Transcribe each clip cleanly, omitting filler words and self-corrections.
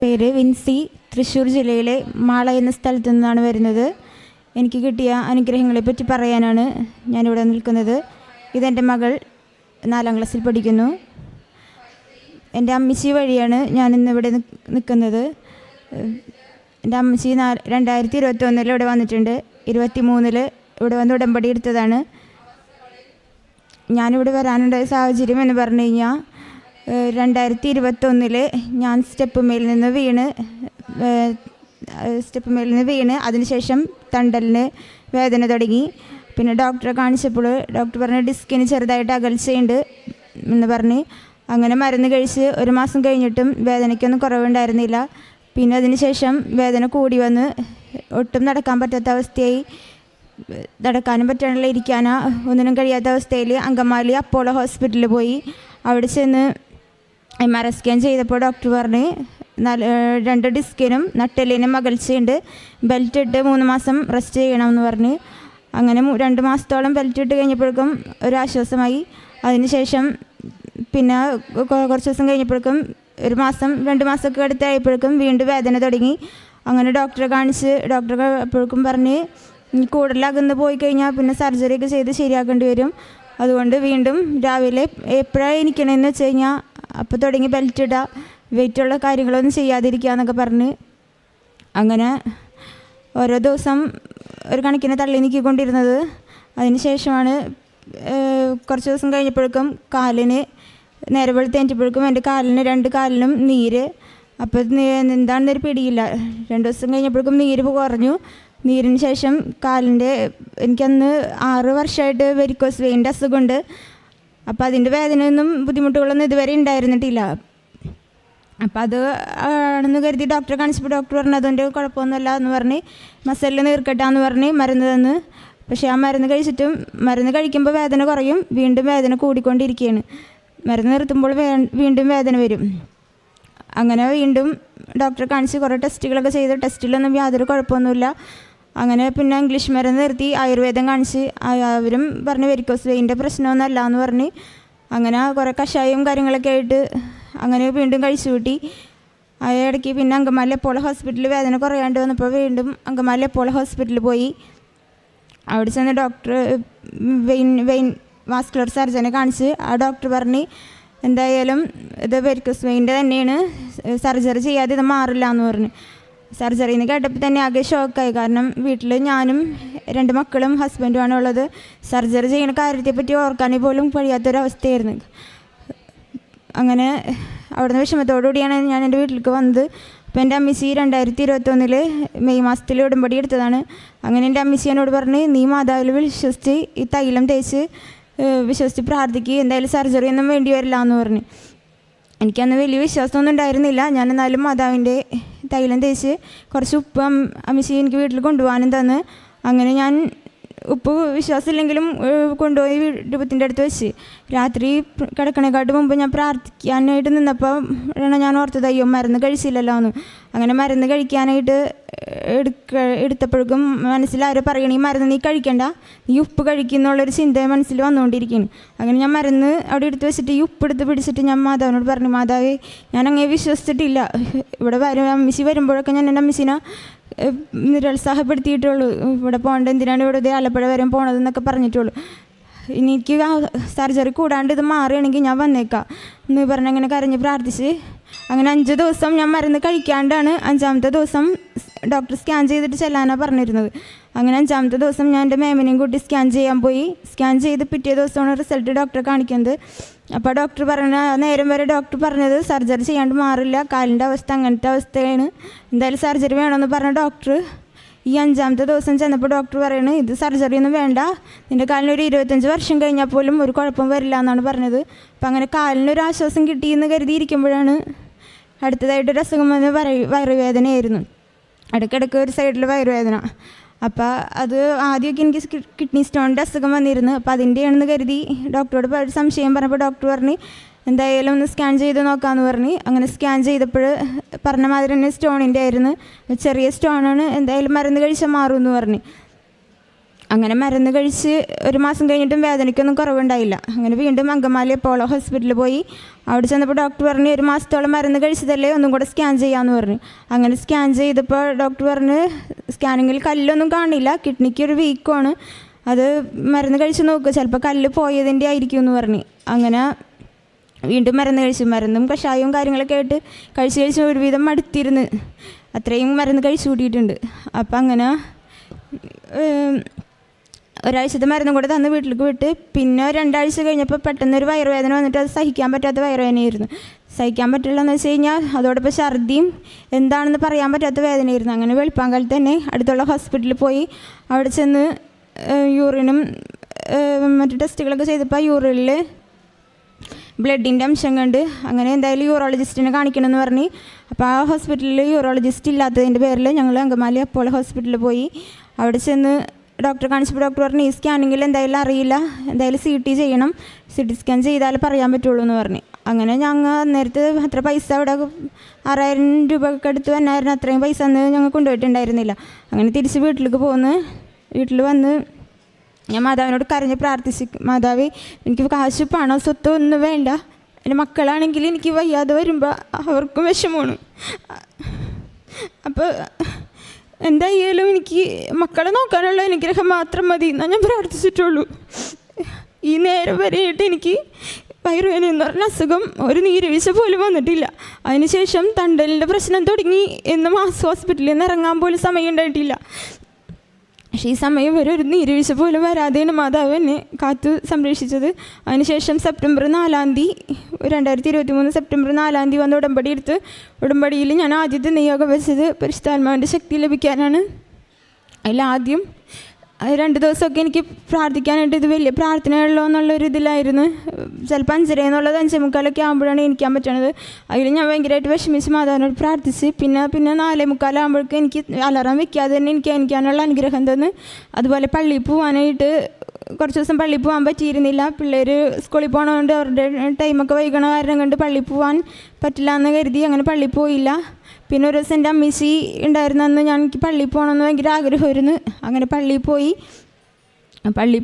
പേര് വിൻസി. തൃശ്ശൂർ ജില്ലയിലെ മാള എന്ന സ്ഥലത്തു നിന്നാണ് വരുന്നത്. എനിക്ക് കിട്ടിയ അനുഗ്രഹങ്ങളെപ്പറ്റി പറയാനാണ് ഞാനിവിടെ നിൽക്കുന്നത്. ഇതെൻ്റെ മകൾ 4ാം ക്ലാസ്സിൽ പഠിക്കുന്നു. എൻ്റെ അമ്മച്ചി വഴിയാണ് ഞാനിന്നിവിടെ നിൽക്കുന്നത്. എൻ്റെ അമ്മച്ചി 2021 ഇവിടെ വന്നിട്ടുണ്ട്. 23 ഇവിടെ വന്ന് ഉടമ്പടി എടുത്തതാണ്. ഞാനിവിടെ വരാനുണ്ടായ സാഹചര്യം എന്ന് പറഞ്ഞു കഴിഞ്ഞാൽ 2021 ഞാൻ സ്റ്റെപ്പ് മേലിൽ നിന്ന് വീണ് അതിനുശേഷം തണ്ടലിന് വേദന തുടങ്ങി. പിന്നെ ഡോക്ടറെ കാണിച്ചപ്പോൾ ഡോക്ടർ പറഞ്ഞ ഡിസ്കിന് ചെറുതായിട്ട് അകൽച്ചയുണ്ട് എന്ന് പറഞ്ഞ് അങ്ങനെ മരുന്ന് കഴിച്ച് 1 മാസം കഴിഞ്ഞിട്ടും വേദനയ്ക്കൊന്നും കുറവുണ്ടായിരുന്നില്ല. പിന്നെ അതിന് ശേഷം വേദന കൂടി വന്ന് ഒട്ടും നടക്കാൻ പറ്റാത്ത അവസ്ഥയായി. നടക്കാനും പറ്റാനുള്ള ഇരിക്കാനോ ഒന്നിനും കഴിയാത്ത അവസ്ഥയിൽ അങ്കമാലി അപ്പോളോ ഹോസ്പിറ്റലിൽ പോയി. അവിടെ ചെന്ന് MRI സ്കാൻ ചെയ്തപ്പോൾ ഡോക്ടർ പറഞ്ഞ് 2 ഡിസ്കിനും നട്ടെല്ലിനും അകൽച്ചയുണ്ട്, ബെൽറ്റ് ഇട്ട് 3 മാസം റെസ്റ്റ് ചെയ്യണമെന്ന് പറഞ്ഞ് അങ്ങനെ 2 മാസത്തോളം ബെൽറ്റ് ഇട്ട് കഴിഞ്ഞപ്പോഴേക്കും ഒരാശ്വാസമായി. അതിനുശേഷം പിന്നെ കുറച്ച് ദിവസം കഴിഞ്ഞപ്പോഴേക്കും 1 മാസം 2 മാസമൊക്കെ അടുത്തായപ്പോഴേക്കും വീണ്ടും വേദന തുടങ്ങി. അങ്ങനെ ഡോക്ടറെ കാണിച്ച് ഡോക്ടർ അപ്പോഴേക്കും പറഞ്ഞ് കൂടുതൽ അകന്ന് പോയി കഴിഞ്ഞാൽ പിന്നെ സർജറിയൊക്കെ ചെയ്ത് ശരിയാക്കേണ്ടി വരും. അതുകൊണ്ട് വീണ്ടും രാവിലെ എപ്പോഴാണ് എനിക്കണമെന്ന് വെച്ച് കഴിഞ്ഞാൽ അപ്പോൾ തുടങ്ങി ബെൽറ്റ് ഇടുക, വെയിറ്റുള്ള കാര്യങ്ങളൊന്നും ചെയ്യാതിരിക്കുക എന്നൊക്കെ പറഞ്ഞ് അങ്ങനെ ഓരോ ദിവസം ഒരു കണക്കിന് തള്ളി നീക്കിക്കൊണ്ടിരുന്നത്. അതിന് ശേഷമാണ് കുറച്ച് ദിവസം കഴിഞ്ഞപ്പോഴേക്കും കാലിന് നേരെ വെളുത്തേറ്റപ്പോഴേക്കും എൻ്റെ കാലിന് 2 കാലിനും നീര്. അപ്പോൾ എന്താണെന്നൊരു പിടിയില്ല. 2 ദിവസം കഴിഞ്ഞപ്പോഴേക്കും നീര് കുറഞ്ഞു. നീരിന് ശേഷം കാലിൻ്റെ എനിക്കന്ന് 6 വർഷമായിട്ട് വെരിക്കോസ് വെയിൻ്റെ അസുഖമുണ്ട്. അപ്പോൾ അതിൻ്റെ വേദനയൊന്നും ബുദ്ധിമുട്ടുകളൊന്നും ഇതുവരെ ഉണ്ടായിരുന്നിട്ടില്ല. അപ്പോൾ അത് ആണെന്ന് കരുതി ഡോക്ടറെ കാണിച്ചപ്പോൾ ഡോക്ടർ പറഞ്ഞു അതിൻ്റെ കുഴപ്പമൊന്നുമില്ല എന്ന് പറഞ്ഞ് മസിലിൽ നീർക്കെട്ടാന്ന് പറഞ്ഞ് മരുന്ന് തന്ന്. പക്ഷേ ആ മരുന്ന് കഴിക്കുമ്പോൾ വേദന കുറയും, വീണ്ടും വേദന കൂടിക്കൊണ്ടിരിക്കുകയാണ്. മരുന്ന് നിർത്തുമ്പോൾ വീണ്ടും വേദന വരും. അങ്ങനെ വീണ്ടും ഡോക്ടറെ കാണിച്ച് കുറേ ടെസ്റ്റുകളൊക്കെ ചെയ്ത് ടെസ്റ്റിലൊന്നും യാതൊരു കുഴപ്പമൊന്നുമില്ല. അങ്ങനെ പിന്നെ ഇംഗ്ലീഷ് മരുന്ന് നിർത്തി ആയുർവേദം കാണിച്ച് അവരും പറഞ്ഞ് വെരിക്കോസ് വെയിൻ്റെ പ്രശ്നമൊന്നുമല്ല എന്ന് പറഞ്ഞ് അങ്ങനെ കുറേ കഷായവും കാര്യങ്ങളൊക്കെ ആയിട്ട് അങ്ങനെ വീണ്ടും കഴിച്ചു കൂട്ടി. ഇടയ്ക്ക് പിന്നെ അങ്കമാലി അപ്പോളോ ഹോസ്പിറ്റലിൽ വേദന കുറയാണ്ട് വന്നപ്പോൾ വീണ്ടും അങ്കമാലി അപ്പോളോ ഹോസ്പിറ്റലിൽ പോയി. അവിടെ ചെന്ന് ഡോക്ടർ വെയിൻ വാസ്കുലർ സർജനെ കാണിച്ച് ആ ഡോക്ടർ പറഞ്ഞ് എന്തായാലും ഇത് വെരിക്കോസ് വെയിൻ്റെ തന്നെയാണ്, സർജറി ചെയ്യാതെ ഇത് മാറില്ല എന്ന് പറഞ്ഞു. സർജറിന്ന് കേട്ടപ്പോൾ തന്നെ ആകെ ഷോക്കായി. കാരണം വീട്ടിൽ ഞാനും 2 മക്കളും ഹസ്ബൻഡുമാണ് ഉള്ളത്. സർജറി ചെയ്യുന്ന കാര്യത്തെപ്പറ്റി ഓർക്കാനേ പോലും കഴിയാത്തൊരവസ്ഥയായിരുന്നു. അങ്ങനെ അവിടുന്ന് വിഷമത്തോടുകൂടിയാണ് ഞാൻ എൻ്റെ വീട്ടിലേക്ക് വന്നത്. അപ്പോൾ എൻ്റെ അമ്മച്ചി 2021 മെയ് മാസത്തിൽ ഉടമ്പടി എടുത്തതാണ്. അങ്ങനെ എൻ്റെ അമ്മച്ചി എന്നോട് പറഞ്ഞ് നീ മാതാവിൽ വിശ്വസിച്ച് ഈ തൈലം തേച്ച് വിശ്വസിച്ച് പ്രാർത്ഥിക്കുക, എന്തായാലും സർജറി ഒന്നും വേണ്ടി വരില്ല എന്ന് പറഞ്ഞു. എനിക്കന്ന് വലിയ വിശ്വാസമൊന്നും ഉണ്ടായിരുന്നില്ല. ഞാൻ എന്നാലും മാതാവിൻ്റെ തൈലം തേച്ച് കുറച്ച് ഉപ്പ് അമ്മച്ചി എനിക്ക് വീട്ടിൽ കൊണ്ടുപോകാനും തന്ന്. അങ്ങനെ ഞാൻ ഉപ്പ് വിശ്വാസമില്ലെങ്കിലും കൊണ്ടുപോയി രൂപത്തിൻ്റെ അടുത്ത് വെച്ച് രാത്രി കിടക്കണേക്കാട്ട് മുമ്പ് ഞാൻ പ്രാർത്ഥിക്കാനായിട്ട് നിന്നപ്പോൾ ഞാൻ ഓർത്തത് അയ്യോ മരുന്ന് കഴിച്ചില്ലല്ലോ എന്ന്. അങ്ങനെ മരുന്ന് കഴിക്കാനായിട്ട് എടുത്തപ്പോഴേക്കും മനസ്സിലാരോ പറയണ ഈ മരുന്ന് നീ കഴിക്കണ്ട, ഈ ഉപ്പ് കഴിക്കുന്നുള്ളൊരു ചിന്ത മനസ്സിൽ വന്നുകൊണ്ടിരിക്കുന്നു. അങ്ങനെ ഞാൻ മരുന്ന് അവിടെ എടുത്ത് വെച്ചിട്ട് ഈ ഉപ്പ് എടുത്ത് പിടിച്ചിട്ട് ഞാൻ മാതാവിനോട് പറഞ്ഞു, മാതാവേ ഞാൻ അങ്ങനെ വിശ്വസിച്ചിട്ടില്ല. ഇവിടെ അമ്മച്ചി വരുമ്പോഴൊക്കെ ഞാൻ എൻ്റെ അമ്മച്ചിനെ നിരുത്സാഹപ്പെടുത്തിയിട്ടുള്ളൂ. ഇവിടെ പോകേണ്ട എന്തിനാണ് ഇവിടെ ആലപ്പുഴ വരെ പോകണതെന്നൊക്കെ പറഞ്ഞിട്ടുള്ളൂ. എനിക്ക് സർജറി കൂടാണ്ട് ഇത് മാറുകയാണെങ്കിൽ ഞാൻ വന്നേക്കാം എന്ന് പറഞ്ഞ് അങ്ങനെ കരഞ്ഞ് പ്രാർത്ഥിച്ച് അങ്ങനെ 5 ദിവസം ഞാൻ മരുന്ന് കഴിക്കാണ്ടാണ് 5ാമത്തെ ദിവസം ഡോക്ടർ സ്കാൻ ചെയ്തിട്ട് ചെല്ലാനാണ് പറഞ്ഞിരുന്നത്. അങ്ങനെ 5ാമത്തെ ദിവസം ഞാൻ എൻ്റെ മേമനെയും കൂട്ടി സ്കാൻ ചെയ്യാൻ പോയി. സ്കാൻ ചെയ്ത് പിറ്റേ ദിവസമാണ് റിസൾട്ട് ഡോക്ടറെ കാണിക്കുന്നത്. അപ്പോൾ ഡോക്ടർ നേരം വരെ ഡോക്ടർ പറഞ്ഞത് സർജറി ചെയ്യാണ്ട് മാറില്ല, കാലിൻ്റെ അവസ്ഥ അങ്ങനത്തെ അവസ്ഥയാണ്, എന്തായാലും സർജറി വേണമെന്ന് പറഞ്ഞ ഡോക്ടർ ഈ 5ാമത്തെ ദിവസം ചെന്നപ്പോൾ ഡോക്ടർ പറയുന്നത് ഇത് സർജറി ഒന്നും വേണ്ട, നിൻ്റെ കാലിനൊരു 25 വർഷം കഴിഞ്ഞാൽ പോലും ഒരു കുഴപ്പം വരില്ല എന്നാണ് പറഞ്ഞത്. അപ്പം അങ്ങനെ കാലിനൊരു ആശ്വാസം കിട്ടിയെന്ന് കരുതിയിരിക്കുമ്പോഴാണ് അടുത്തതായിട്ടൊരു അസുഖം വന്ന് വയറുവേദനയായിരുന്നു. ഇടയ്ക്കിടയ്ക്ക് ഒരു സൈഡിൽ വയറുവേദന. അപ്പോൾ അത് ആദ്യമൊക്കെ എനിക്ക് കിഡ്നി സ്റ്റോണിൻ്റെ അസുഖം വന്നിരുന്നു. അപ്പോൾ അതിൻ്റെയാണെന്ന് കരുതി ഡോക്ടറോട് ഒരു സംശയം പറഞ്ഞപ്പോൾ ഡോക്ടർ പറഞ്ഞ് എന്തായാലും ഒന്ന് സ്കാൻ ചെയ്ത് നോക്കാമെന്ന് പറഞ്ഞ് അങ്ങനെ സ്കാൻ ചെയ്തപ്പോൾ പറഞ്ഞ മാതിരി തന്നെ സ്റ്റോണിൻ്റെ ആയിരുന്നു. ചെറിയ സ്റ്റോണാണ്, എന്തായാലും മരുന്ന് കഴിച്ചാൽ മാറുമെന്ന് പറഞ്ഞ് അങ്ങനെ മരുന്ന് കഴിച്ച് ഒരു മാസം കഴിഞ്ഞിട്ടും വേദനയ്ക്കൊന്നും കുറവുണ്ടായില്ല. അങ്ങനെ വീണ്ടും അങ്കമാലി അപ്പോളോ ഹോസ്പിറ്റലിൽ പോയി. അവിടെ ചെന്നപ്പോൾ ഡോക്ടർ പറഞ്ഞു ഒരു മാസത്തോളം മരുന്ന് കഴിച്ചതല്ലേ, ഒന്നും കൂടെ സ്കാൻ ചെയ്യാമെന്ന് പറഞ്ഞു. അങ്ങനെ സ്കാൻ ചെയ്തപ്പോൾ ഡോക്ടർ പറഞ്ഞ് സ്കാനിങ്ങിൽ കല്ലൊന്നും കാണില്ല, കിഡ്നിക്ക് ഒരു വീക്കമാണ്, അത് മരുന്ന് കഴിച്ച് നോക്കുക, ചിലപ്പോൾ കല്ല് പോയതിൻ്റെ ആയിരിക്കും എന്ന് പറഞ്ഞു. അങ്ങനെ വീണ്ടും മരുന്ന് കഴിച്ചു. മരുന്നും കഷായവും കാര്യങ്ങളൊക്കെ ആയിട്ട് കഴിച്ച് ഒരുവിധം മടുത്തിരുന്ന് അത്രയും മരുന്ന് കഴിച്ചു കൂട്ടിയിട്ടുണ്ട്. അപ്പം അങ്ങനെ ഒരാഴ്ചത്തെ മരുന്നും കൂടെ തന്ന് വീട്ടിലേക്ക് വിട്ട്. പിന്നെ 2 ആഴ്ച കഴിഞ്ഞപ്പോൾ പെട്ടെന്നൊരു വയറുവേദന വന്നിട്ട് അത് സഹിക്കാൻ പറ്റാത്ത വയറുവേദനയായിരുന്നു. സഹിക്കാൻ പറ്റില്ല എന്ന് വെച്ച് കഴിഞ്ഞാൽ അതോടൊപ്പം ഛർദിയും എന്താണെന്ന് പറയാൻ പറ്റാത്ത വേദനയായിരുന്നു. അങ്ങനെ വെളുപ്പാങ്കാലത്ത് തന്നെ അടുത്തുള്ള ഹോസ്പിറ്റലിൽ പോയി. അവിടെ ചെന്ന് യൂറിനും മറ്റു ടെസ്റ്റുകളൊക്കെ ചെയ്തപ്പോൾ യൂറിനിൽ ബ്ലഡിൻ്റെ അംശം കണ്ട് അങ്ങനെ എന്തായാലും യൂറോളജിസ്റ്റിനെ കാണിക്കണമെന്ന് പറഞ്ഞ്. അപ്പോൾ ആ ഹോസ്പിറ്റലിൽ യൂറോളജിസ്റ്റ് ഇല്ലാത്തതിൻ്റെ പേരിൽ ഞങ്ങൾ അങ്കമാലി അപ്പോളോ ഹോസ്പിറ്റലിൽ പോയി. അവിടെ ചെന്ന് ഡോക്ടറെ കാണിച്ചപ്പോൾ ഡോക്ടർ പറഞ്ഞു ഈ സ്കാനിങ്ങിൽ എന്തായാലും അറിയില്ല, എന്തായാലും CT ചെയ്യണം, CT സ്കാൻ ചെയ്താൽ പറയാൻ പറ്റുള്ളൂ എന്ന് പറഞ്ഞു. അങ്ങനെ ഞങ്ങൾ നേരത്തെ അത്ര പൈസ അവിടെ 6000 രൂപയൊക്കെ എടുത്ത് വന്നായിരുന്നു. അത്രയും പൈസ അന്ന് ഞങ്ങൾ കൊണ്ടുപോയിട്ടുണ്ടായിരുന്നില്ല. അങ്ങനെ തിരിച്ച് വീട്ടിലേക്ക് പോന്ന്. വീട്ടിൽ വന്ന് ഞാൻ മാതാവിനോട് കരഞ്ഞ് പ്രാർത്ഥിച്ചു, മാതാവേ എനിക്ക് കാശ് പണം സ്വത്തം ഒന്നും വേണ്ട, എൻ്റെ മക്കളാണെങ്കിൽ എനിക്ക് വയ്യാതെ വരുമ്പോൾ അവർക്കും വിഷമമാണ്, അപ്പോൾ എന്തായാലും എനിക്ക് മക്കളെ നോക്കാനുള്ള അനുഗ്രഹം മാത്രം മതി എന്നാണ് ഞാൻ പ്രാർത്ഥിച്ചിട്ടുള്ളൂ. ഈ നേരം വരെയായിട്ട് എനിക്ക് വയറുവേദന എന്ന് പറഞ്ഞ അസുഖം ഒരു നീരുവീഴ്ച പോലും വന്നിട്ടില്ല. അതിനുശേഷം തണ്ടലിൻ്റെ പ്രശ്നം തുടങ്ങി എന്ന് മാസ് ഹോസ്പിറ്റലിൽ നിന്ന് ഇറങ്ങാൻ പോലും സമയം ഉണ്ടായിട്ടില്ല. പക്ഷേ ഈ സമയം വരെ ഒരു നീരുവീഴ്ച പോലും വരാതെയാണ് മാതാവ് എന്നെ കാത്തു സംരക്ഷിച്ചത്. അതിനുശേഷം സെപ്റ്റംബർ 4 2023 സെപ്റ്റംബർ 4 വന്ന് ഉടമ്പടി എടുത്ത്. ഉടമ്പടിയിൽ ഞാൻ ആദ്യത്തെ നിയോഗം വെച്ചത് പരിശുദ്ധാത്മാവിൻ്റെ ശക്തി ലഭിക്കാനാണ്. അതിലാദ്യം 2 ദിവസമൊക്കെ എനിക്ക് പ്രാർത്ഥിക്കാനായിട്ട് ഇത് വലിയ പ്രാർത്ഥനയുള്ളൂ എന്നുള്ളൊരു ഇതിലായിരുന്നു. ചിലപ്പോൾ 5:30 എന്നുള്ളത് 5:45 ആകുമ്പോഴാണ് എണീക്കാൻ പറ്റണത്. അതിൽ ഞാൻ ഭയങ്കരമായിട്ട് വിഷമിച്ച് മാതാവിനോട് പ്രാർത്ഥിച്ച്. പിന്നെ 4:45 ആകുമ്പോഴേക്കും എനിക്ക് അലാറം വെക്കാതെ തന്നെ എനിക്ക് എണീക്കാനുള്ള അനുഗ്രഹം തന്ന്. അതുപോലെ പള്ളിയിൽ പോകാനായിട്ട് കുറച്ച് ദിവസം പള്ളിയിൽ പോകാൻ പറ്റിയിരുന്നില്ല. പിള്ളേർ സ്കൂളിൽ പോകണതുകൊണ്ട് അവരുടെ ടൈമൊക്കെ വൈകണ കാരണം കൊണ്ട് പള്ളിയിൽ പോകാൻ പറ്റില്ല എന്ന് കരുതി അങ്ങനെ പള്ളിയിൽ പോയില്ല. പിന്നെ ഒരു ദിവസം എൻ്റെ അമ്മച്ചി ഉണ്ടായിരുന്ന അന്ന് എനിക്ക് പള്ളിയിൽ പോകണമെന്ന് ഭയങ്കര ആഗ്രഹമായിരുന്നു. അങ്ങനെ പള്ളിയിൽ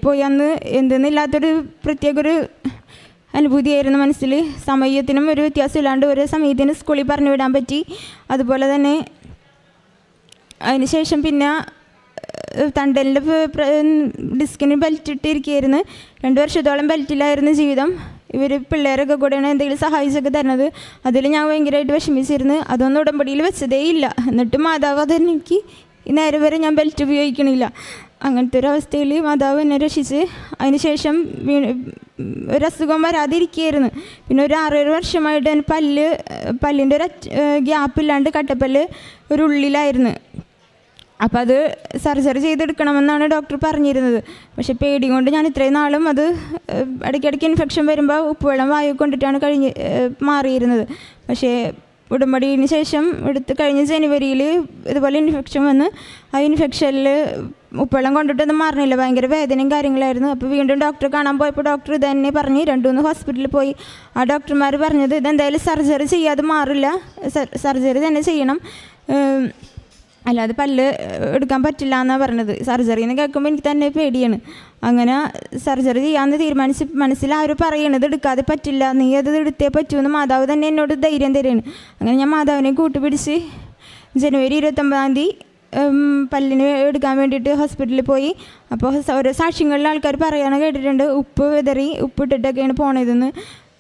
പോയി അന്ന് എന്തെന്നില്ലാത്തൊരു പ്രത്യേക ഒരു അനുഭൂതിയായിരുന്നു മനസ്സിൽ. സമയത്തിനും ഒരു വ്യത്യാസമില്ലാണ്ട് ഒരു സമയത്തിന് സ്കൂളിൽ പറഞ്ഞു വിടാൻ പറ്റി. അതുപോലെ തന്നെ അതിന് ശേഷം പിന്നെ തണ്ടലിൻ്റെ ഡിസ്കിന് ബെൽറ്റ് ഇട്ടിരിക്കുകയായിരുന്നു. 2 വർഷത്തോളം ബെൽറ്റിലായിരുന്നു ജീവിതം. ഇവർ പിള്ളേരൊക്കെ കൂടെയാണ് എന്തെങ്കിലും സഹായിച്ചൊക്കെ തരുന്നത്. അതിൽ ഞാൻ ഭയങ്കരമായിട്ട് വിഷമിച്ചിരുന്നു. അതൊന്നും ഉടമ്പടിയിൽ വെച്ചതേ ഇല്ല. എന്നിട്ട് മാതാവ് അതെനിക്ക് ഈ നേരം വരെ ഞാൻ ബെൽറ്റ് ഉപയോഗിക്കണില്ല. അങ്ങനത്തെ ഒരു അവസ്ഥയിൽ മാതാവ് എന്നെ രക്ഷിച്ച്. അതിന് ശേഷം ഒരസുഖം വരാതിരിക്കുകയായിരുന്നു. പിന്നെ ഒരു 6-7 വർഷമായിട്ട് എൻ്റെ പല്ലിൻ്റെ ഒരു ഗ്യാപ്പില്ലാണ്ട് കട്ടപ്പല്ല് ഒരു ഉള്ളിലായിരുന്നു. അപ്പോൾ അത് സർജറി ചെയ്തെടുക്കണമെന്നാണ് ഡോക്ടർ പറഞ്ഞിരുന്നത്. പക്ഷെ പേടി കൊണ്ട് ഞാൻ ഇത്രയും നാളും അത് ഇടയ്ക്കിടയ്ക്ക് ഇൻഫെക്ഷൻ വരുമ്പോൾ ഉപ്പുവെള്ളം വായു കൊണ്ടിട്ടാണ് മാറിയിരുന്നത്. പക്ഷേ ഉടമ്പടിന് ശേഷം കഴിഞ്ഞ ജനുവരിയിൽ ഇതുപോലെ ഇൻഫെക്ഷൻ വന്ന് ആ ഇൻഫെക്ഷനിൽ ഉപ്പുവെള്ളം കൊണ്ടിട്ടൊന്നും മാറണില്ല, ഭയങ്കര വേദനയും കാര്യങ്ങളായിരുന്നു. അപ്പോൾ വീണ്ടും ഡോക്ടറെ കാണാൻ പോയപ്പോൾ ഡോക്ടർ ഇത് തന്നെ പറഞ്ഞ് 2-3 ഹോസ്പിറ്റലിൽ പോയി. ആ ഡോക്ടർമാർ പറഞ്ഞത് ഇതെന്തായാലും സർജറി ചെയ്യാതെ മാറില്ല, സർജറി തന്നെ ചെയ്യണം, അല്ലാതെ പല്ല് എടുക്കാൻ പറ്റില്ല എന്നാണ് പറഞ്ഞത്. സർജറി എന്ന് കേൾക്കുമ്പോൾ എനിക്ക് തന്നെ പേടിയാണ്. അങ്ങനെ സർജറി ചെയ്യാമെന്ന് തീരുമാനിച്ച് മനസ്സിലാരും പറയണത് എടുക്കാതെ പറ്റില്ല, നീ അത് എടുത്തേ പറ്റുമെന്ന് മാതാവ് തന്നെ എന്നോട് ധൈര്യം തരുകയാണ്. അങ്ങനെ ഞാൻ മാതാവിനെ കൂട്ടുപിടിച്ച് ജനുവരി 29 പല്ലിന് എടുക്കാൻ വേണ്ടിയിട്ട് ഹോസ്പിറ്റലിൽ പോയി. അപ്പോൾ ഓരോ സാക്ഷ്യങ്ങളിൽ ആൾക്കാർ പറയാനോ കേട്ടിട്ടുണ്ട്, ഉപ്പിട്ടിട്ടൊക്കെയാണ് പോണതെന്ന്.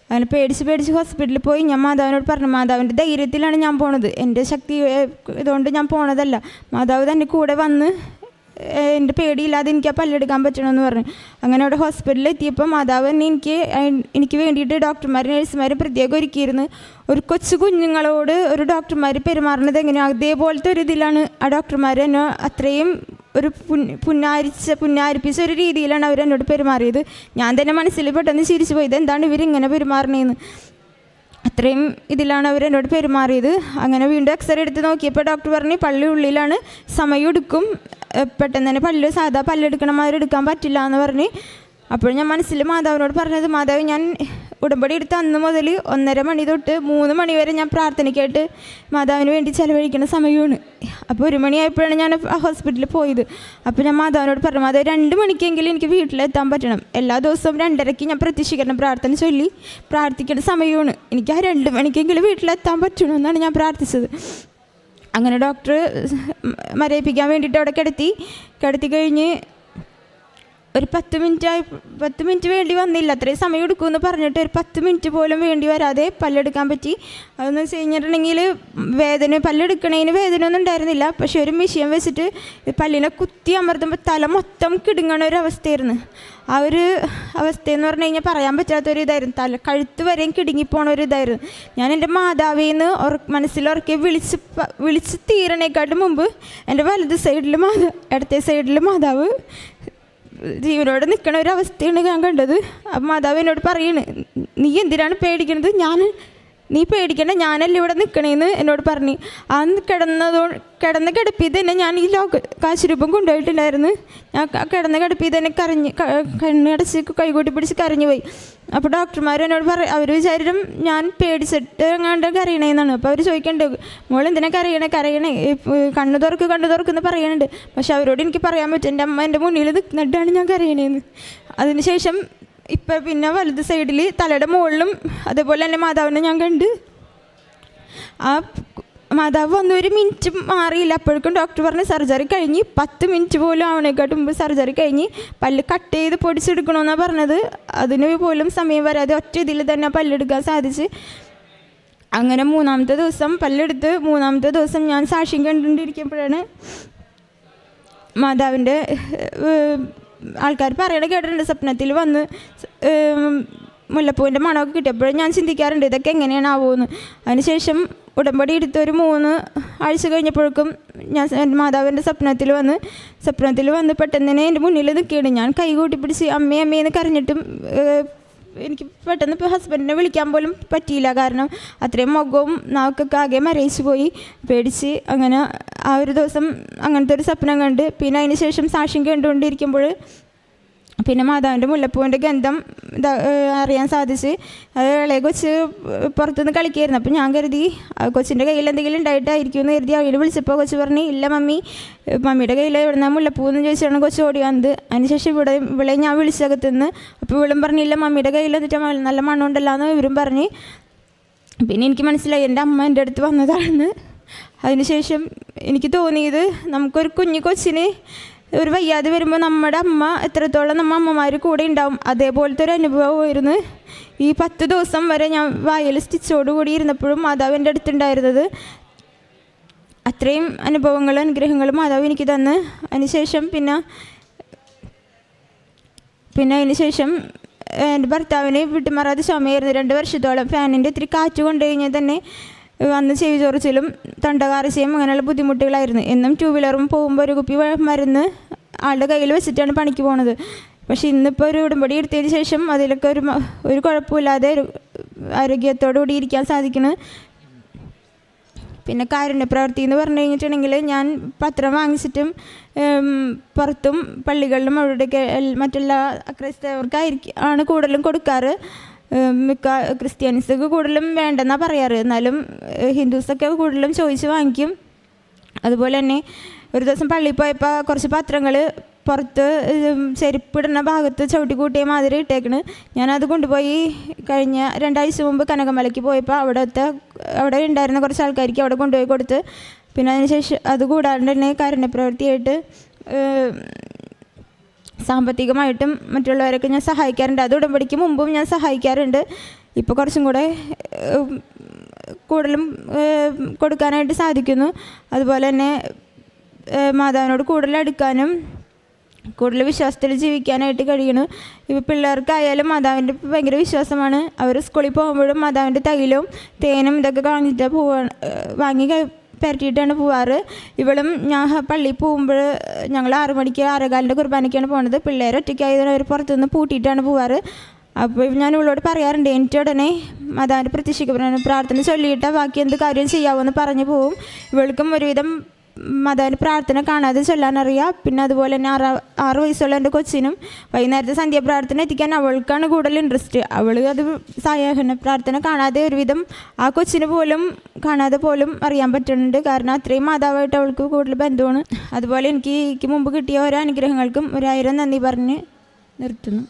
അങ്ങനെ പേടിച്ച് ഹോസ്പിറ്റലിൽ പോയി. ഞാൻ മാതാവിനോട് പറഞ്ഞു, മാതാവിൻ്റെ ധൈര്യത്തിലാണ് ഞാൻ പോണത്, എൻ്റെ ശക്തി ഇതുകൊണ്ട് ഞാൻ പോണതല്ല, മാതാവ് തന്നെ കൂടെ വന്ന് എൻ്റെ പേടിയില്ലാതെ എനിക്ക് ആ പല്ലെടുക്കാൻ പറ്റണമെന്ന് പറഞ്ഞു. അങ്ങനെ അവിടെ ഹോസ്പിറ്റലിൽ എത്തിയപ്പോൾ മാതാവ് തന്നെ എനിക്ക് വേണ്ടിയിട്ട് ഡോക്ടർമാരും നഴ്സുമാരും പ്രത്യേകം ഒരുക്കിയിരുന്നു. ഒരു കുഞ്ഞുങ്ങളോട് ഒരു ഡോക്ടർമാർ പെരുമാറുന്നത് എങ്ങനെയാണ് അതേപോലത്തെ ഒരു ഇതിലാണ് ആ ഡോക്ടർമാർ എന്നെ അത്രയും ഒരു പുന്നാരിപ്പിച്ച ഒരു രീതിയിലാണ് അവരെന്നോട് പെരുമാറിയത്. ഞാൻ തന്നെ മനസ്സിൽ പെട്ടെന്ന് ചിരിച്ചു പോയത്, എന്താണ് ഇവരിങ്ങനെ പെരുമാറണേന്ന്. അത്രയും ഇതിലാണ് അവരെന്നോട് പെരുമാറിയത്. അങ്ങനെ വീണ്ടും എക്സ്റേ എടുത്ത് നോക്കിയപ്പോൾ ഡോക്ടർ പറഞ്ഞു പല്ല് ഉള്ളിലാണ്, സമയം എടുക്കും, പെട്ടെന്ന് തന്നെ സാധാ പല്ലെടുക്കണമാതിരി എടുക്കാൻ പറ്റില്ല എന്ന് പറഞ്ഞ്. അപ്പോൾ ഞാൻ മനസ്സിൽ മാതാവിനോട് പറഞ്ഞത്, മാതാവ് ഞാൻ ഉടമ്പടി എടുത്ത അന്ന് മുതൽ 1:30 മണി തൊട്ട് 3 മണി വരെ ഞാൻ പ്രാർത്ഥനയ്ക്കായിട്ട് മാതാവിന് വേണ്ടി ചിലവഴിക്കുന്ന സമയമാണ്. അപ്പോൾ 1 മണിയായപ്പോഴാണ് ഞാൻ ഹോസ്പിറ്റലിൽ പോയത്. അപ്പോൾ ഞാൻ മാതാവിനോട് പറഞ്ഞു, മാതാവ് 2 മണിക്കെങ്കിലും എനിക്ക് വീട്ടിലെത്താൻ പറ്റണം. എല്ലാ ദിവസവും 2:30 ഞാൻ പ്രത്യക്ഷീകരണ പ്രാർത്ഥന ചൊല്ലി പ്രാർത്ഥിക്കുന്ന സമയമാണ്. എനിക്ക് ആ 2 മണിക്കെങ്കിലും വീട്ടിലെത്താൻ പറ്റണമെന്നാണ് ഞാൻ പ്രാർത്ഥിച്ചത്. അങ്ങനെ ഡോക്ടർ മരയിപ്പിക്കാൻ വേണ്ടിയിട്ട് അവിടെ കിടത്തി കഴിഞ്ഞ് ഒരു 10 മിനിറ്റ് വേണ്ടി വന്നില്ല. അത്രയും സമയം എടുക്കുമെന്ന് പറഞ്ഞിട്ട് ഒരു 10 മിനിറ്റ് പോലും വേണ്ടി വരാതെ പല്ലെടുക്കാൻ പറ്റി. അതെന്ന് വെച്ച് കഴിഞ്ഞിട്ടുണ്ടെങ്കിൽ പല്ലെടുക്കണേന് വേദന ഒന്നും ഉണ്ടായിരുന്നില്ല. പക്ഷെ ഒരു മെഷീൻ വെച്ചിട്ട് പല്ലിനെ കുത്തി അമർത്തുമ്പോൾ തല മൊത്തം കിടുങ്ങണ ഒരു അവസ്ഥയായിരുന്നു. ആ ഒരു അവസ്ഥയെന്ന് പറഞ്ഞു കഴിഞ്ഞാൽ പറയാൻ പറ്റാത്തൊരു ഇതായിരുന്നു. കഴുത്ത് വരെയും കിടുങ്ങിപ്പോണ ഒരു ഇതായിരുന്നു. ഞാൻ എൻ്റെ മാതാവിന്ന് മനസ്സിലുറക്കി വിളിച്ച് തീരണേക്കാട്ടും മുമ്പ് എൻ്റെ വലത് സൈഡിൽ ഇടത്തെ സൈഡിൽ മാതാവ് ജീവനോട് നിൽക്കണ ഒരു അവസ്ഥയാണ് ഞാൻ കണ്ടത്. അപ്പം മാതാവ് എന്നോട് പറയണ്, നീ എന്തിനാണ് പേടിക്കണത്? നീ പേടിക്കണ്ട, ഞാനല്ല ഇവിടെ നിൽക്കണേന്ന് എന്നോട് പറഞ്ഞു. ആ കിടന്ന കിടപ്പിൽ തന്നെ ഞാൻ ഈ കാശുരൂപം കൊണ്ടുപോയിട്ടുണ്ടായിരുന്നു. ഞാൻ കിടന്ന കിടപ്പിൽ തന്നെ കണ്ണടച്ച് കൈകൂട്ടി പിടിച്ച് കരഞ്ഞു പോയി. അപ്പോൾ ഡോക്ടർമാർ എന്നോട് അവർ വിചാരിച്ചും ഞാൻ പേടിച്ചിട്ട് എങ്ങാണ്ട് കരയണേന്നാണ്. അപ്പോൾ അവർ ചോദിക്കണ്ട്, മോൾ എന്തിനാ കരയണേ കണ്ണു തുറക്കുന്ന് പറയുന്നുണ്ട്. പക്ഷെ അവരോട് എനിക്ക് പറയാൻ പറ്റും, എൻ്റെ അമ്മ എൻ്റെ മുന്നിൽ നിന്നിട്ടാണ് ഞാൻ കരയണേന്ന്. അതിനുശേഷം ഇപ്പം പിന്നെ വലത് സൈഡിൽ തലയുടെ മുകളിലും അതേപോലെ തന്നെ മാതാവിനെ ഞാൻ കണ്ട്. ആ മാതാവ് വന്ന് 1 മിനിറ്റ് മാറിയില്ല. അപ്പോഴേക്കും ഡോക്ടർ പറഞ്ഞ് സർജറി കഴിഞ്ഞ് 10 മിനിറ്റ് പോലും ആവണേക്കാട്ടും മുമ്പ് സർജറി കഴിഞ്ഞ് പല്ല് കട്ട് ചെയ്ത് പൊടിച്ചെടുക്കണമെന്നാണ് പറഞ്ഞത്. അതിന് പോലും സമയം വരാതെ ഒറ്റ ഇതിൽ തന്നെ പല്ലെടുക്കാൻ സാധിച്ച്. അങ്ങനെ 3-ാമത്തെ ദിവസം പല്ലെടുത്ത് 3-ാമത്തെ ദിവസം ഞാൻ സാക്ഷ്യം കണ്ടുകൊണ്ടിരിക്കുമ്പോഴാണ് മാതാവിൻ്റെ ആൾക്കാർ പറയണ കേട്ടിട്ടുണ്ട്, സ്വപ്നത്തിൽ വന്ന് മുല്ലപ്പൂവിൻ്റെ മണമൊക്കെ കിട്ടിയപ്പോഴും ഞാൻ ചിന്തിക്കാറുണ്ട് ഇതൊക്കെ എങ്ങനെയാണാവുമെന്ന്. അതിനുശേഷം ഉടമ്പടി എടുത്ത് ഒരു 3 ആഴ്ച കഴിഞ്ഞപ്പോഴേക്കും ഞാൻ മാതാവിൻ്റെ സ്വപ്നത്തിൽ വന്ന് പെട്ടെന്ന് തന്നെ എൻ്റെ മുന്നിൽ നിൽക്കുകയാണ്. ഞാൻ കൈ കൂട്ടി പിടിച്ച് അമ്മയെന്ന് കരഞ്ഞിട്ടും എനിക്ക് പെട്ടെന്ന് ഇപ്പോൾ ഹസ്ബൻഡിനെ വിളിക്കാൻ പോലും പറ്റിയില്ല. കാരണം അത്രയും മുഖവും നാക്കൊക്കെ ആകെ മരയിച്ച് പോയി, പേടിച്ച്. അങ്ങനെ ആ ഒരു ദിവസം അങ്ങനത്തെ ഒരു സ്വപ്നം കണ്ട് പിന്നെ അതിന് ശേഷം സാക്ഷ്യം കണ്ടുകൊണ്ടിരിക്കുമ്പോൾ പിന്നെ മാതാവിൻ്റെ മുല്ലപ്പൂവിൻ്റെ ഗന്ധം അറിയാൻ സാധിച്ച്. അത് ഇളയ കൊച്ച് പുറത്തുനിന്ന് കളിക്കുകയായിരുന്നു. അപ്പോൾ ഞാൻ കരുതി കൊച്ചിൻ്റെ കയ്യിൽ എന്തെങ്കിലും ഉണ്ടായിട്ടായിരിക്കും എന്ന് കരുതി അവയിൽ വിളിച്ചപ്പോൾ കൊച്ച് പറഞ്ഞു, ഇല്ല മമ്മിയുടെ കയ്യിൽ എവിടുന്ന മുല്ലപ്പൂവെന്ന് ചോദിച്ചാണ് കൊച്ച് ഓടി വന്നത്. അതിനുശേഷം ഇവിടെ ഞാൻ വിളിച്ചകത്തുനിന്ന്. അപ്പോൾ ഇവളും പറഞ്ഞില്ല മമ്മിയുടെ കയ്യിൽ എന്നിട്ട് നല്ല മണ്ണുണ്ടല്ലോ എന്ന് ഇവരും പറഞ്ഞ്. പിന്നെ എനിക്ക് മനസ്സിലായി എൻ്റെ അമ്മ എൻ്റെ അടുത്ത് വന്നതാണെന്ന്. അതിനുശേഷം എനിക്ക് തോന്നിയത് നമുക്കൊരു കുഞ്ഞു കൊച്ചിന് ഒരു വയ്യാതെ വരുമ്പോൾ നമ്മുടെ അമ്മ എത്രത്തോളം നമ്മൾ അമ്മമാർ കൂടെ ഉണ്ടാവും അതേപോലത്തെ ഒരു അനുഭവമായിരുന്നു ഈ 10 ദിവസം വരെ ഞാൻ വായിൽ സ്റ്റിച്ചോടുകൂടി ഇരുന്നപ്പോഴും മാതാവ് എൻ്റെ അടുത്തുണ്ടായിരുന്നത്. അത്രയും അനുഭവങ്ങളും അനുഗ്രഹങ്ങളും മാതാവ് എനിക്ക് തന്ന്. അതിനുശേഷം അതിനുശേഷം എൻ്റെ ഭർത്താവിന് വിട്ടുമാറാതെ ചുമയായിരുന്നു 2 വർഷത്തോളം. ഫാനിൻ്റെ ഇത്തിരി കാറ്റ് കൊണ്ടു കഴിഞ്ഞാൽ തന്നെ അന്ന് ചെവി ചൊറിച്ചിലും തൊണ്ടകാർച്ചയും അങ്ങനെയുള്ള ബുദ്ധിമുട്ടുകളായിരുന്നു. എന്നും 2 വീലറും പോകുമ്പോൾ ഒരു കുപ്പി മരുന്ന് ആളുടെ കയ്യിൽ വെച്ചിട്ടാണ് പണിക്ക് പോണത്. പക്ഷേ ഇന്നിപ്പോൾ ഒരു ഉടമ്പടി എടുത്തതിന് ശേഷം അതിലൊക്കെ ഒരു കുഴപ്പമില്ലാതെ ആരോഗ്യത്തോടു കൂടി ഇരിക്കാൻ സാധിക്കുന്നു. പിന്നെ കാരുണ്യപ്രവൃത്തി എന്ന് പറഞ്ഞു കഴിഞ്ഞിട്ടുണ്ടെങ്കിൽ ഞാൻ പത്രം വാങ്ങിച്ചിട്ടും പുറത്തും പള്ളികളിലും അവിടെയൊക്കെ മറ്റുള്ള ക്രൈസ്തവർക്കാണ് കൂടുതലും കൊടുക്കാറ്. മിക്ക ക്രിസ്ത്യാനിസൊക്കെ കൂടുതലും വേണ്ടെന്നാണ് പറയാറ്. എന്നാലും ഹിന്ദുസൊക്കെ കൂടുതലും ചോദിച്ച് വാങ്ങിക്കും. അതുപോലെ തന്നെ ഒരു ദിവസം പള്ളിയിൽ പോയപ്പോൾ കുറച്ച് പത്രങ്ങൾ പുറത്ത് ചെരുപ്പിടുന്ന ഭാഗത്ത് ചവിട്ടിക്കൂട്ടിയ മാതിരി ഇട്ടേക്കണ്. ഞാനത് കൊണ്ടുപോയി കഴിഞ്ഞ 2 ആഴ്ച മുമ്പ് കനകമലയ്ക്ക് പോയപ്പോൾ അവിടെ ഉണ്ടായിരുന്ന കുറച്ച് ആൾക്കാർക്ക് അവിടെ കൊണ്ടുപോയി കൊടുത്ത്. പിന്നെ അതിനുശേഷം അതുകൂടാണ്ട് തന്നെ കാരുണ്യപ്രവൃത്തിയായിട്ട് സാമ്പത്തികമായിട്ടും മറ്റുള്ളവരൊക്കെ ഞാൻ സഹായിക്കാറുണ്ട്. അത് ഉടമ്പടിക്ക് മുമ്പും ഞാൻ സഹായിക്കാറുണ്ട്. ഇപ്പോൾ കുറച്ചും കൂടെ കൂടുതലും കൊടുക്കാനായിട്ട് സാധിക്കുന്നു. അതുപോലെ തന്നെ മാതാവിനോട് കൂടുതൽ അടുക്കാനും കൂടുതൽ വിശ്വാസത്തിൽ ജീവിക്കാനായിട്ട് കഴിയണം. ഇപ്പോൾ പിള്ളേർക്കായാലും മാതാവിൻ്റെ ഭയങ്കര വിശ്വാസമാണ്. അവർ സ്കൂളിൽ പോകുമ്പോഴും മാതാവിൻ്റെ തൈലവും തേനും ഇതൊക്കെ വാങ്ങി പരട്ടിയിട്ടാണ് പോവാറ്. ഇവളും ഞാൻ പള്ളിയിൽ പോകുമ്പോൾ ഞങ്ങൾ 6 മണിക്ക് 6:15 കുർബാനയ്ക്കാണ് പോകുന്നത്. പിള്ളേർ ഒറ്റയ്ക്കായതിന് അവർ പുറത്തുനിന്ന് പൂട്ടിയിട്ടാണ് പോവാറ്. അപ്പോൾ ഞാൻ ഇവളോട് പറയാറുണ്ട്, എനിക്ക് ഉടനെ മാതാവിൻ്റെ പ്രത്യക്ഷീകരണ പ്രാർത്ഥന ചൊല്ലിയിട്ട് ബാക്കി എന്ത് കാര്യം ചെയ്യാമെന്ന് പറഞ്ഞു പോവും. ഇവൾക്കും ഒരുവിധം മാതാവിൻ്റെ പ്രാർത്ഥന കാണാതെ ചൊല്ലാനറിയാം. പിന്നെ അതുപോലെ തന്നെ 6 വയസ്സുള്ള എൻ്റെ കൊച്ചിനും വൈകുന്നേരത്തെ സന്ധ്യാപ്രാർത്ഥന എത്തിക്കാൻ അവൾക്കാണ് കൂടുതൽ ഇൻട്രസ്റ്റ്. അവൾ അത് സായാഹ്ന പ്രാർത്ഥന കാണാതെ ഒരുവിധം ആ കൊച്ചിന് പോലും കാണാതെ പോലും അറിയാൻ പറ്റുന്നുണ്ട്. കാരണം അത്രയും മാതാവായിട്ട് അവൾക്ക് കൂടുതൽ ബന്ധമാണ്. അതുപോലെ എനിക്ക് മുമ്പ് കിട്ടിയ ഓരോ അനുഗ്രഹങ്ങൾക്കും 1000 നന്ദി പറഞ്ഞ് നിർത്തുന്നു.